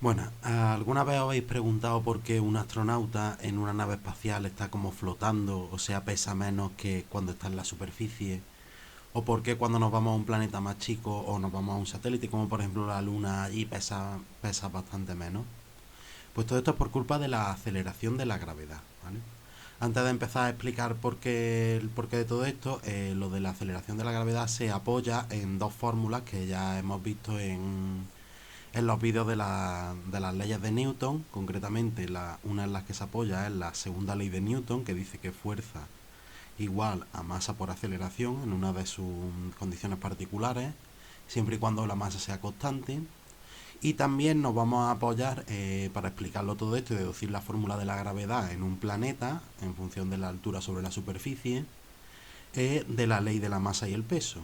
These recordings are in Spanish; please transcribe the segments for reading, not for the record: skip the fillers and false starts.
Bueno, ¿alguna vez os habéis preguntado por qué un astronauta en una nave espacial está como flotando, o sea, pesa menos que cuando está en la superficie? ¿O por qué cuando nos vamos a un planeta más chico o nos vamos a un satélite, como por ejemplo la Luna, allí pesa bastante menos? Pues todo esto es por culpa de la aceleración de la gravedad, ¿vale? Antes de empezar a explicar el porqué de todo esto, lo de la aceleración de la gravedad se apoya en dos fórmulas que ya hemos visto en los vídeos de las leyes de Newton. Concretamente, una en las que se apoya es la segunda ley de Newton, que dice que fuerza igual a masa por aceleración en una de sus condiciones particulares, siempre y cuando la masa sea constante. Y también nos vamos a apoyar, para explicarlo todo esto y deducir la fórmula de la gravedad en un planeta en función de la altura sobre la superficie, de la ley de la masa y el peso.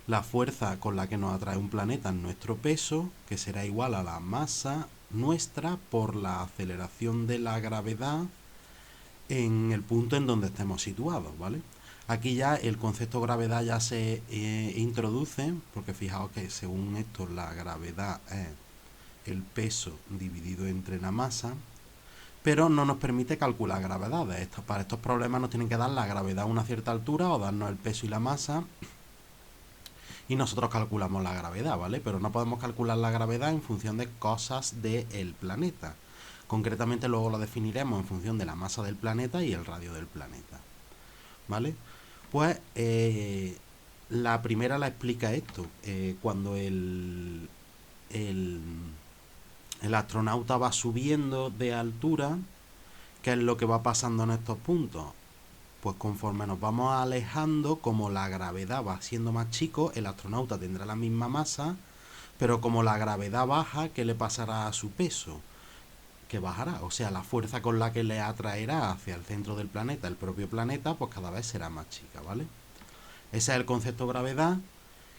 La fuerza con la que nos atrae un planeta es nuestro peso, que será igual a la masa nuestra por la aceleración de la gravedad en el punto en donde estemos situados, ¿vale? Aquí ya el concepto gravedad ya se introduce, porque fijaos que según esto la gravedad es el peso dividido entre la masa, pero no nos permite calcular gravedades. Para estos problemas nos tienen que dar la gravedad a una cierta altura o darnos el peso y la masa y nosotros calculamos la gravedad, ¿vale? Pero no podemos calcular la gravedad en función de cosas del planeta. Concretamente luego lo definiremos en función de la masa del planeta y el radio del planeta, ¿vale? Pues la primera la explica esto. Cuando el, el astronauta va subiendo de altura, ¿qué es lo que va pasando en estos puntos? Pues conforme nos vamos alejando, como la gravedad va siendo más chico, el astronauta tendrá la misma masa, pero como la gravedad baja, ¿qué le pasará a su peso? Que bajará, o sea, la fuerza con la que le atraerá hacia el centro del planeta, el propio planeta, pues cada vez será más chica, ¿vale? Ese es el concepto de gravedad,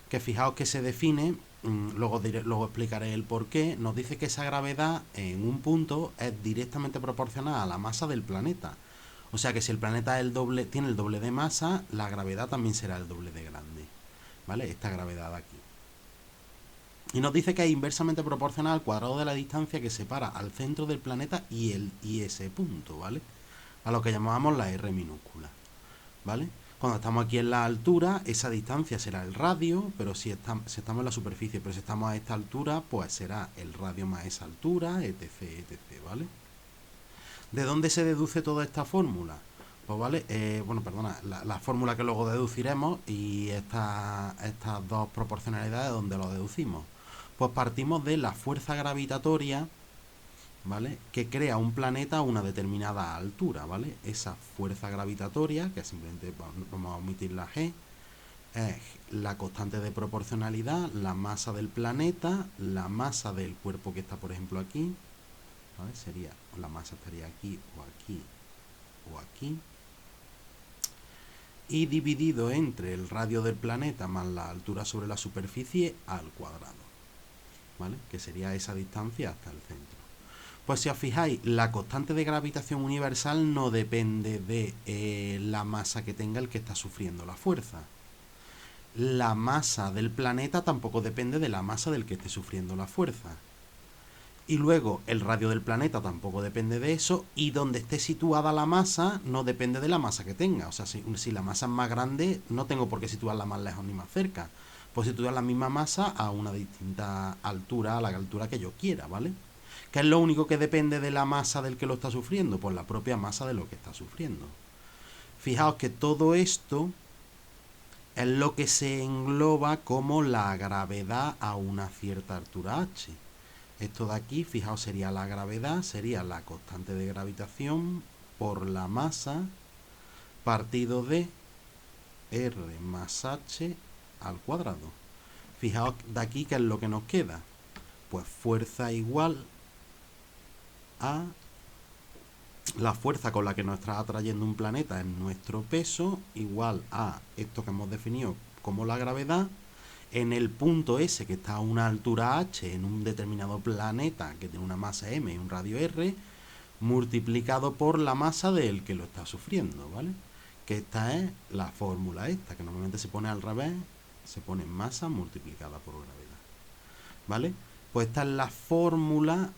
que fijaos que se define, luego explicaré el por qué. Nos dice que esa gravedad en un punto es directamente proporcional a la masa del planeta. O sea que si el planeta tiene el doble de masa, la gravedad también será el doble de grande, ¿vale? Esta gravedad de aquí. Y nos dice que es inversamente proporcional al cuadrado de la distancia que separa al centro del planeta y ese punto, ¿vale? A lo que llamábamos la R minúscula, ¿vale? Cuando estamos aquí en la altura, esa distancia será el radio, pero si estamos en la superficie, pero si estamos a esta altura, pues será el radio más esa altura, etc, etc, ¿vale? ¿De dónde se deduce toda esta fórmula? Pues vale, bueno, perdona, la fórmula que luego deduciremos y estas dos proporcionalidades donde lo deducimos. Pues partimos de la fuerza gravitatoria, ¿vale? Que crea un planeta a una determinada altura, ¿vale? Esa fuerza gravitatoria, que simplemente vamos a omitir la G, es la constante de proporcionalidad, la masa del planeta, la masa del cuerpo que está, por ejemplo, aquí, ¿vale? Sería, la masa estaría aquí o aquí o aquí, y dividido entre el radio del planeta más la altura sobre la superficie al cuadrado, ¿vale? Que sería esa distancia hasta el centro. Pues si os fijáis, la constante de gravitación universal no depende de la masa que tenga el que está sufriendo la fuerza. La masa del planeta tampoco depende de la masa del que esté sufriendo la fuerza. Y luego el radio del planeta tampoco depende de eso, y donde esté situada la masa no depende de la masa que tenga. O sea, si la masa es más grande, no tengo por qué situarla más lejos ni más cerca. Puedo situar la misma masa a una distinta altura, a la altura que yo quiera, ¿vale? ¿Qué es lo único que depende de la masa del que lo está sufriendo? Pues la propia masa de lo que está sufriendo. Fijaos que todo esto es lo que se engloba como la gravedad a una cierta altura h. Esto de aquí, fijaos, sería la gravedad, sería la constante de gravitación por la masa partido de R más H al cuadrado. Fijaos de aquí qué es lo que nos queda. Pues fuerza igual a la fuerza con la que nos está atrayendo un planeta en nuestro peso, igual a esto que hemos definido como la gravedad, en el punto S que está a una altura h en un determinado planeta que tiene una masa m y un radio r, multiplicado por la masa del que lo está sufriendo, ¿vale? Que esta es la fórmula esta, que normalmente se pone al revés, se pone masa multiplicada por gravedad, ¿vale? Pues esta es la fórmula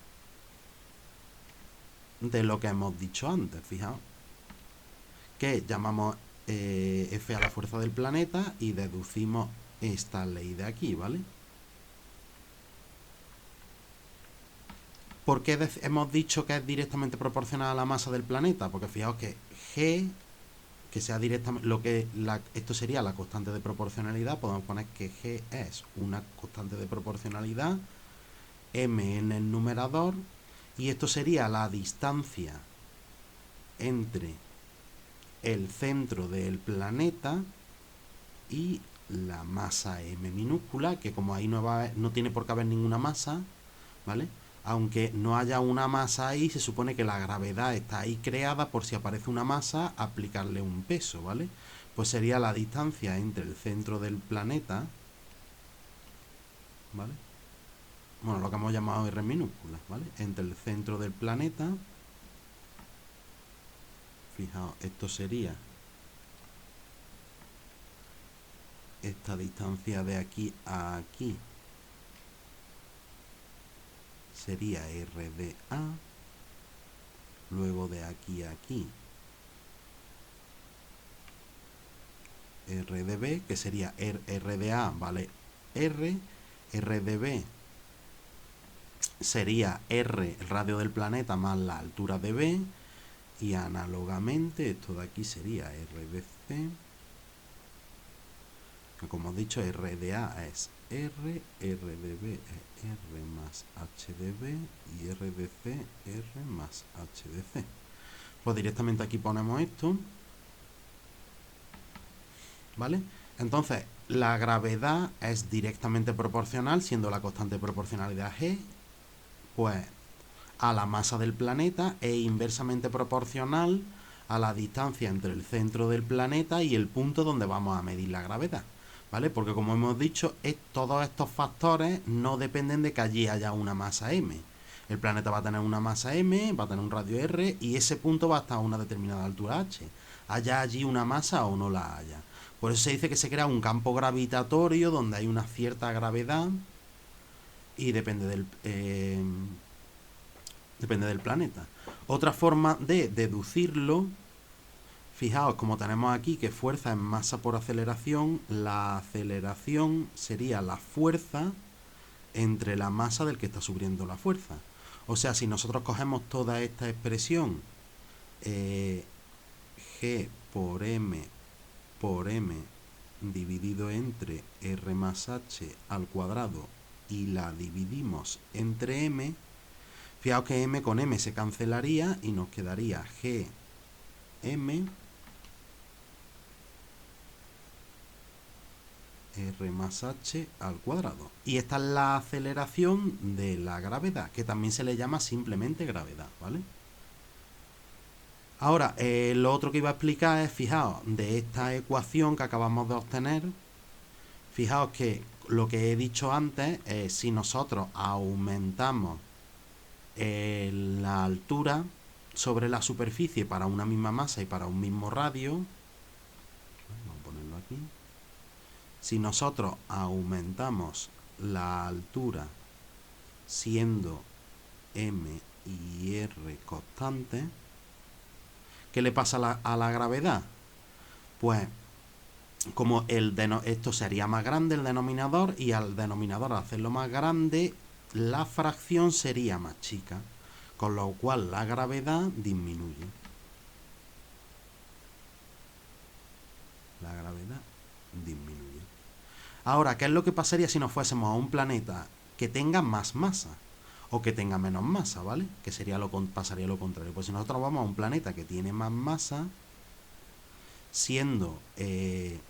de lo que hemos dicho antes, fijaos, que llamamos F a la fuerza del planeta y deducimos esta ley de aquí, ¿vale? ¿Por qué hemos dicho que es directamente proporcional a la masa del planeta? Porque fijaos que G, que sea directamente, esto sería la constante de proporcionalidad, podemos poner que G es una constante de proporcionalidad, M en el numerador, y esto sería la distancia entre el centro del planeta y la masa M minúscula, que como ahí no tiene por qué haber ninguna masa, ¿vale? Aunque no haya una masa ahí, se supone que la gravedad está ahí creada por si aparece una masa, aplicarle un peso, ¿vale? Pues sería la distancia entre el centro del planeta, ¿vale? Bueno, lo que hemos llamado R minúscula, ¿vale? Entre el centro del planeta, fijaos, esto sería esta distancia de aquí a aquí, sería R de A, luego de aquí a aquí R de B, que sería R de A, ¿vale? R de B sería R, el radio del planeta, más la altura de B, y análogamente esto de aquí sería R de C, que como he dicho, R de A es R de B es R más H de B, y R de C, R más H de C. Pues directamente aquí ponemos esto, ¿vale? Entonces, la gravedad es directamente proporcional, siendo la constante de proporcionalidad G, pues a la masa del planeta, e inversamente proporcional a la distancia entre el centro del planeta y el punto donde vamos a medir la gravedad, ¿vale? Porque como hemos dicho, todos estos factores no dependen de que allí haya una masa m. El planeta va a tener una masa m, va a tener un radio r, y ese punto va a estar a una determinada altura h. Haya allí una masa o no la haya. Por eso se dice que se crea un campo gravitatorio donde hay una cierta gravedad y depende del planeta. Otra forma de deducirlo, fijaos, como tenemos aquí que fuerza es masa por aceleración, la aceleración sería la fuerza entre la masa del que está sufriendo la fuerza. O sea, si nosotros cogemos toda esta expresión, G por M dividido entre R más H al cuadrado, y la dividimos entre M, fijaos que M con M se cancelaría y nos quedaría Gm R más H al cuadrado. Y esta es la aceleración de la gravedad, que también se le llama simplemente gravedad, ¿vale? Ahora, lo otro que iba a explicar es, fijaos, de esta ecuación que acabamos de obtener, fijaos que lo que he dicho antes, si nosotros aumentamos la altura sobre la superficie para una misma masa y para un mismo radio, vamos a ponerlo aquí, si nosotros aumentamos la altura siendo m y r constantes, ¿qué le pasa a la gravedad? Pues como esto sería más grande el denominador, y al denominador al hacerlo más grande, la fracción sería más chica, con lo cual la gravedad disminuye. La gravedad disminuye. Ahora, ¿qué es lo que pasaría si nos fuésemos a un planeta que tenga más masa o que tenga menos masa, ¿vale? Que pasaría lo contrario. Pues si nosotros vamos a un planeta que tiene más masa, siendo el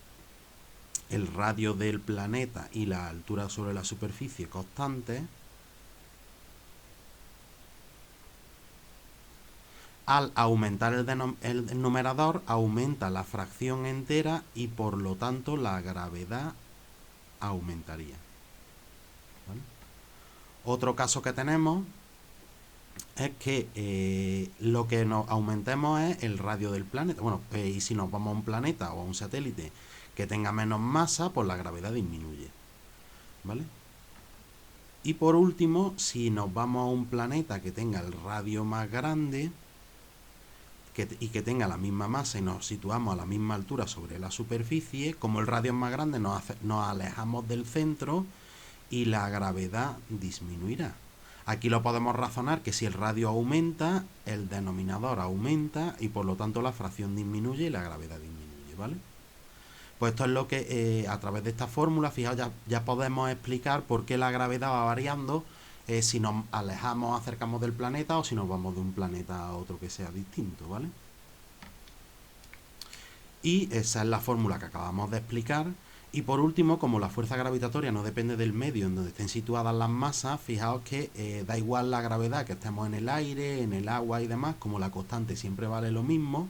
radio del planeta y la altura sobre la superficie constantes, al aumentar el numerador, aumenta la fracción entera y por lo tanto la gravedad aumentaría, ¿vale? Otro caso que tenemos es que lo que nos aumentemos es el radio del planeta. Bueno, y si nos vamos a un planeta o a un satélite que tenga menos masa, pues la gravedad disminuye, ¿vale? Y por último, si nos vamos a un planeta que tenga el radio más grande, y que tenga la misma masa y nos situamos a la misma altura sobre la superficie, como el radio es más grande nos alejamos del centro y la gravedad disminuirá. Aquí lo podemos razonar que si el radio aumenta, el denominador aumenta y por lo tanto la fracción disminuye y la gravedad disminuye, ¿vale? Pues esto es lo que a través de esta fórmula, fijaos, ya podemos explicar por qué la gravedad va variando si nos alejamos, acercamos del planeta o si nos vamos de un planeta a otro que sea distinto, ¿vale? Y esa es la fórmula que acabamos de explicar. Y por último, como la fuerza gravitatoria no depende del medio en donde estén situadas las masas, fijaos que da igual la gravedad, que estemos en el aire, en el agua y demás, como la constante siempre vale lo mismo,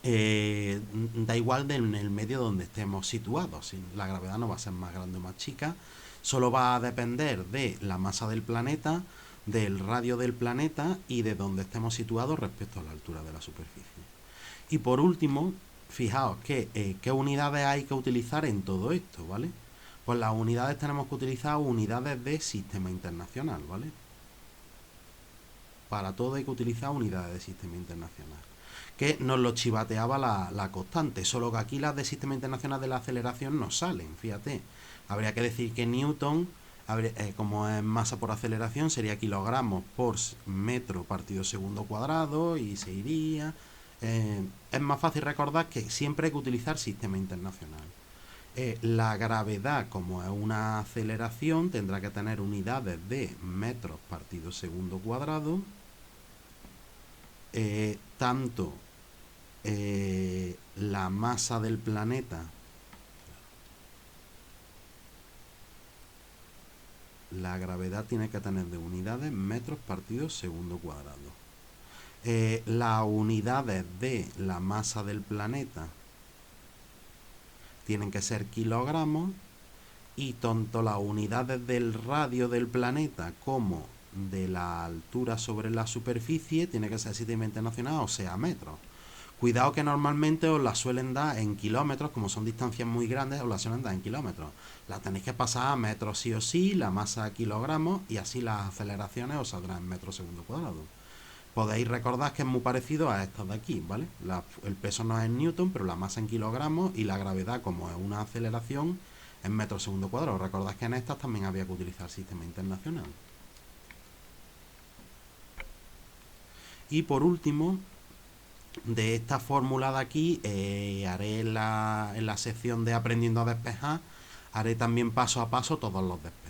da igual en el medio donde estemos situados. La gravedad no va a ser más grande o más chica, solo va a depender de la masa del planeta, del radio del planeta y de donde estemos situados respecto a la altura de la superficie. Y por último, fijaos que qué unidades hay que utilizar en todo esto, ¿vale? Pues las unidades tenemos que utilizar unidades de sistema internacional, ¿vale? Para todo hay que utilizar unidades de sistema internacional. Que nos lo chivateaba la constante, solo que aquí las de sistema internacional de la aceleración no salen, fíjate. Habría que decir que Newton, como es masa por aceleración, sería kilogramos por metro partido segundo cuadrado y se iría. Es más fácil recordar que siempre hay que utilizar sistema internacional. La gravedad, como es una aceleración, tendrá que tener unidades de metros partido segundo cuadrado. Tanto la masa del planeta, la gravedad tiene que tener de unidades metros partido segundo cuadrado. Las unidades de la masa del planeta tienen que ser kilogramos y tanto las unidades del radio del planeta como de la altura sobre la superficie tiene que ser sistema internacional, o sea, metros. Cuidado que normalmente os la suelen dar en kilómetros, como son distancias muy grandes, os la suelen dar en kilómetros. La tenéis que pasar a metros sí o sí, la masa a kilogramos y así las aceleraciones os saldrán en metros segundo cuadrado. Podéis recordar que es muy parecido a estas de aquí, ¿vale? El peso no es en newton, pero la masa en kilogramos y la gravedad, como es una aceleración, en metros segundo cuadrado. Recordad que en estas también había que utilizar sistema internacional. Y por último, de esta fórmula de aquí, haré en la sección de aprendiendo a despejar, haré también paso a paso todos los despejos.